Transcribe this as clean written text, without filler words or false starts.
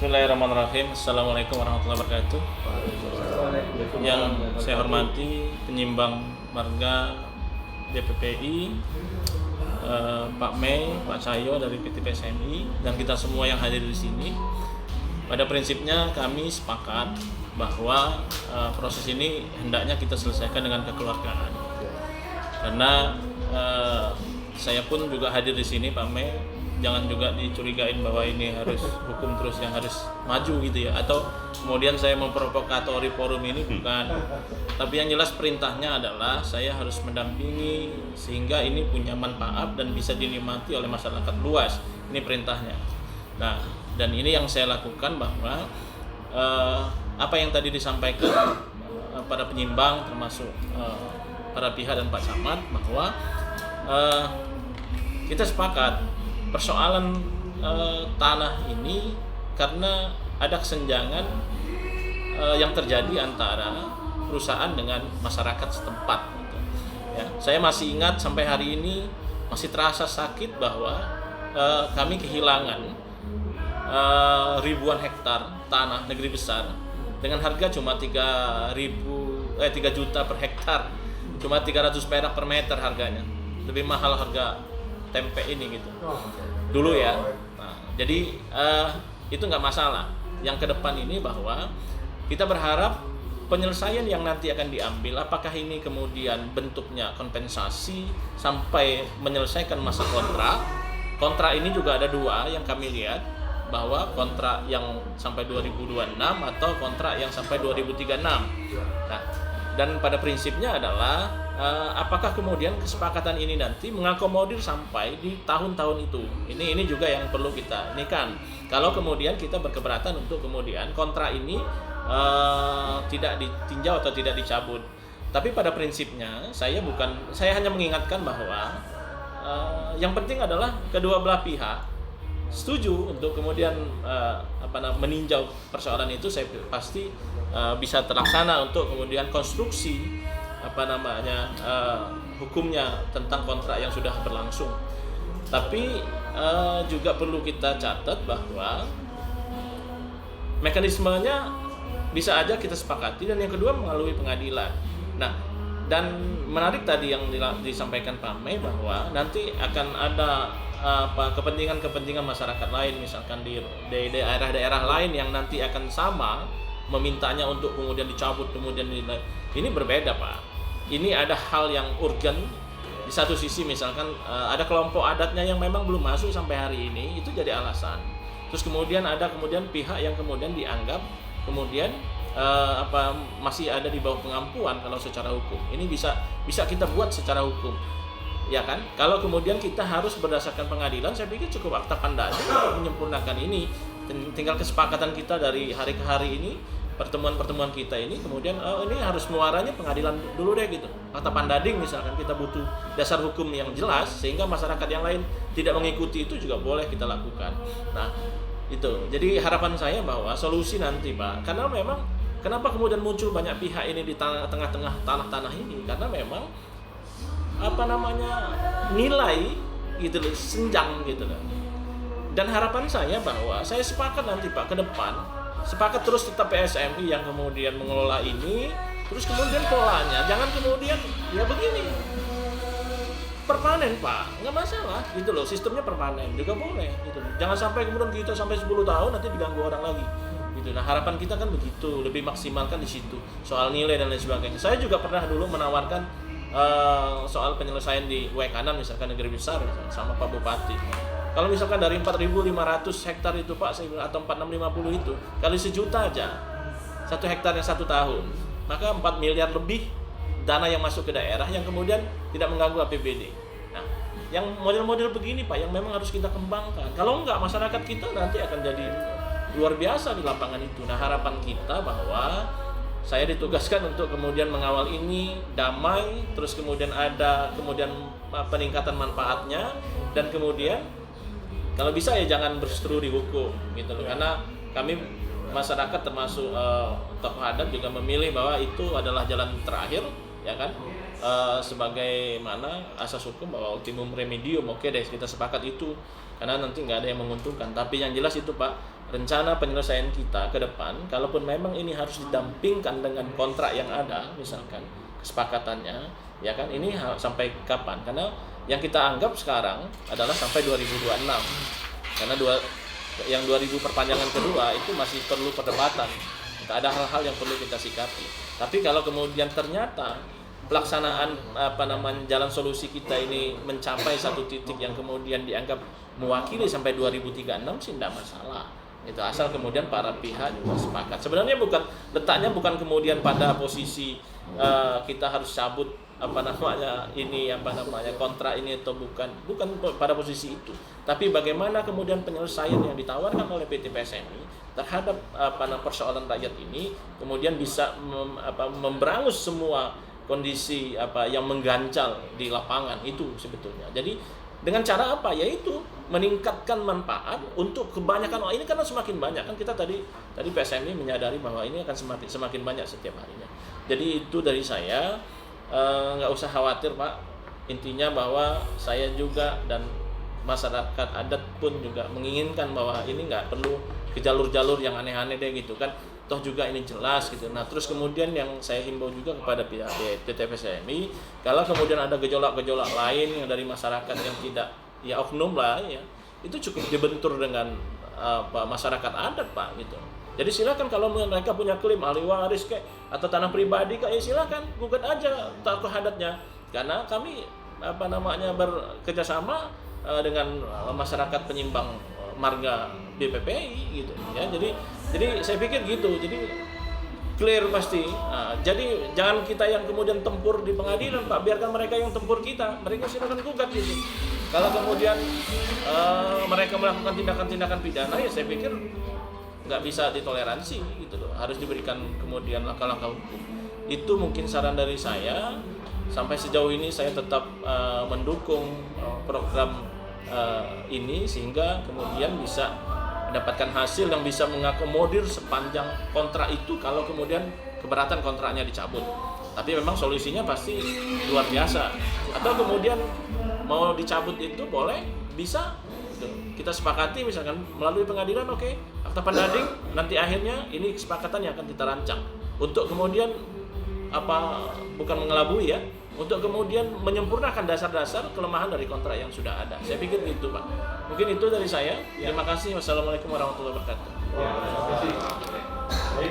Bismillahirrahmanirrahim. Assalamualaikum warahmatullahi wabarakatuh. Yang saya hormati penyimbang marga DPPI, Pak Mei, Pak Cahyo dari PT PSMI, dan kita semua yang hadir di sini. Pada prinsipnya kami sepakat bahwa proses ini hendaknya kita selesaikan dengan kekeluargaan. Karena saya pun juga hadir di sini, Pak Mei. Jangan juga dicurigain bahwa ini harus hukum terus yang harus maju gitu ya, atau kemudian saya memprovokatori forum ini, bukan. Tapi yang jelas perintahnya adalah saya harus mendampingi sehingga ini punya manfaat dan bisa dinikmati oleh masyarakat luas. Ini perintahnya. Nah, dan ini yang saya lakukan bahwa apa yang tadi disampaikan pada penyimbang termasuk para pihak dan Pak Camat, bahwa kita sepakat persoalan tanah ini karena ada kesenjangan yang terjadi antara perusahaan dengan masyarakat setempat gitu. Ya, saya masih ingat sampai hari ini masih terasa sakit bahwa kami kehilangan ribuan hektar tanah negeri besar dengan harga cuma 3 juta per hektar, cuma 300 perak per meter harganya, lebih mahal harga tempe ini gitu dulu ya. Nah, jadi itu nggak masalah. Yang ke depan ini bahwa kita berharap penyelesaian yang nanti akan diambil, apakah ini kemudian bentuknya kompensasi sampai menyelesaikan masa kontrak ini juga ada dua yang kami lihat, bahwa kontrak yang sampai 2026 atau kontrak yang sampai 2036. Nah, dan pada prinsipnya adalah apakah kemudian kesepakatan ini nanti mengakomodir sampai di tahun-tahun itu. Ini juga yang perlu kita ini kan. Kalau kemudian kita berkeberatan untuk kemudian kontrak ini tidak ditinjau atau tidak dicabut. Tapi pada prinsipnya saya hanya mengingatkan bahwa yang penting adalah kedua belah pihak setuju untuk kemudian meninjau persoalan itu. Saya pasti bisa terlaksana untuk kemudian konstruksi hukumnya tentang kontrak yang sudah berlangsung. Tapi juga perlu kita catat bahwa mekanismenya bisa aja kita sepakati, dan yang kedua melalui pengadilan. Nah, dan menarik tadi yang disampaikan Pak Mei bahwa nanti akan ada kepentingan masyarakat lain, misalkan di daerah-daerah lain yang nanti akan sama memintanya untuk kemudian dicabut, kemudian ini berbeda, Pak. Ini ada hal yang urgen. Di satu sisi misalkan ada kelompok adatnya yang memang belum masuk sampai hari ini, itu jadi alasan. Terus kemudian ada pihak yang kemudian dianggap kemudian masih ada di bawah pengampuan kalau secara hukum. Ini bisa kita buat secara hukum, ya kan? Kalau kemudian kita harus berdasarkan pengadilan, saya pikir cukup akta pandai untuk menyempurnakan ini. Tinggal kesepakatan kita dari hari ke hari ini, pertemuan kita ini, kemudian ini harus muaranya pengadilan dulu deh gitu. Akta pandading misalkan, kita butuh dasar hukum yang jelas sehingga masyarakat yang lain tidak mengikuti itu juga boleh kita lakukan. Nah, itu. Jadi harapan saya bahwa solusi nanti, Pak, karena memang kenapa kemudian muncul banyak pihak ini di tengah-tengah tanah-tanah ini, karena memang nilai gitu loh, senjang gitu loh. Dan harapan saya bahwa saya sepakat nanti, Pak, ke depan sepakat terus tetap PSMI yang kemudian mengelola ini, terus kemudian polanya jangan kemudian ya begini permanen, Pak, nggak masalah gitu loh, sistemnya permanen juga boleh gitu loh. Jangan sampai kemudian kita sampai 10 tahun nanti diganggu orang lagi gitu. Nah, harapan kita kan begitu, lebih maksimalkan di situ soal nilai dan lain sebagainya. Saya juga pernah dulu menawarkan soal penyelesaian di Kanan misalkan negeri besar misalkan, sama Pak Bupati. Kalau misalkan dari 4.500 hektar itu, Pak, atau 4.650 itu kali 1 juta aja 1 hektarnya 1 tahun, maka 4 miliar lebih dana yang masuk ke daerah yang kemudian tidak mengganggu APBD. Nah, yang model-model begini, Pak, yang memang harus kita kembangkan. Kalau enggak, masyarakat kita nanti akan jadi luar biasa di lapangan itu. Nah, harapan kita bahwa saya ditugaskan untuk kemudian mengawal ini damai, terus kemudian ada peningkatan manfaatnya, dan kemudian kalau bisa ya jangan berseteru di hukum gitu loh. Karena kami masyarakat termasuk tokoh adat juga memilih bahwa itu adalah jalan terakhir, ya kan? Sebagaimana asas hukum bahwa ultimum remedium, oke deh kita sepakat itu, karena nanti nggak ada yang menguntungkan. Tapi yang jelas itu, Pak, rencana penyelesaian kita ke depan, kalaupun memang ini harus didampingkan dengan kontrak yang ada, misalkan kesepakatannya, ya kan, ini sampai kapan? Karena yang kita anggap sekarang adalah sampai 2026, karena yang 2000 perpanjangan kedua itu masih perlu perdebatan, ada hal-hal yang perlu kita sikapi. Tapi kalau kemudian ternyata pelaksanaan jalan solusi kita ini mencapai satu titik yang kemudian dianggap mewakili sampai 2036 sih tidak masalah. Itu asal kemudian para pihak juga sepakat. Sebenarnya letaknya bukan kemudian pada posisi kita harus cabut kontrak ini atau bukan pada posisi itu. Tapi bagaimana kemudian penyelesaian yang ditawarkan oleh PT PSMI terhadap persoalan rakyat ini kemudian bisa memberangus semua kondisi yang mengganjal di lapangan itu sebetulnya. Jadi dengan cara apa? Yaitu meningkatkan manfaat untuk kebanyakan orang. Ini karena semakin banyak kan, kita tadi PSMI menyadari bahwa ini akan semakin banyak setiap harinya. Jadi itu dari saya, nggak usah khawatir Pak. Intinya bahwa saya juga dan masyarakat adat pun juga menginginkan bahwa ini nggak perlu ke jalur-jalur yang aneh-aneh deh gitu kan. Toh juga ini jelas gitu. Nah terus kemudian yang saya himbau juga kepada pihak PT PSMI, kalau kemudian ada gejolak-gejolak lain yang dari masyarakat yang tidak, ya oknum lah ya, itu cukup dibentur dengan masyarakat adat Pak gitu. Jadi silakan kalau mereka punya klaim ahli waris kayak atau tanah pribadi kayak, ya silakan gugat aja tokoh adatnya, karena kami bekerja sama dengan masyarakat penyimbang marga BPPI gitu ya. Jadi saya pikir gitu, jadi clear pasti. Nah, jadi jangan kita yang kemudian tempur di pengadilan Pak, biarkan mereka yang tempur kita, mereka silakan gugat gitu. Kalau kemudian mereka melakukan tindakan-tindakan pidana, ya saya pikir nggak bisa ditoleransi gitu loh, harus diberikan kemudian langkah-langkah hukum. Itu mungkin saran dari saya. Sampai sejauh ini saya tetap mendukung program ini sehingga kemudian bisa mendapatkan hasil yang bisa mengakomodir sepanjang kontrak itu kalau kemudian keberatan kontraknya dicabut. Tapi memang solusinya pasti luar biasa. Atau kemudian mau dicabut itu boleh, bisa gitu. Kita sepakati misalkan melalui pengadilan, oke, akta banding, nanti akhirnya ini kesepakatan yang akan kita rancang untuk kemudian bukan mengelabui ya, untuk kemudian menyempurnakan dasar-dasar kelemahan dari kontrak yang sudah ada. Saya pikir gitu Pak. Mungkin itu dari saya. Terima kasih. Wassalamualaikum warahmatullahi wabarakatuh.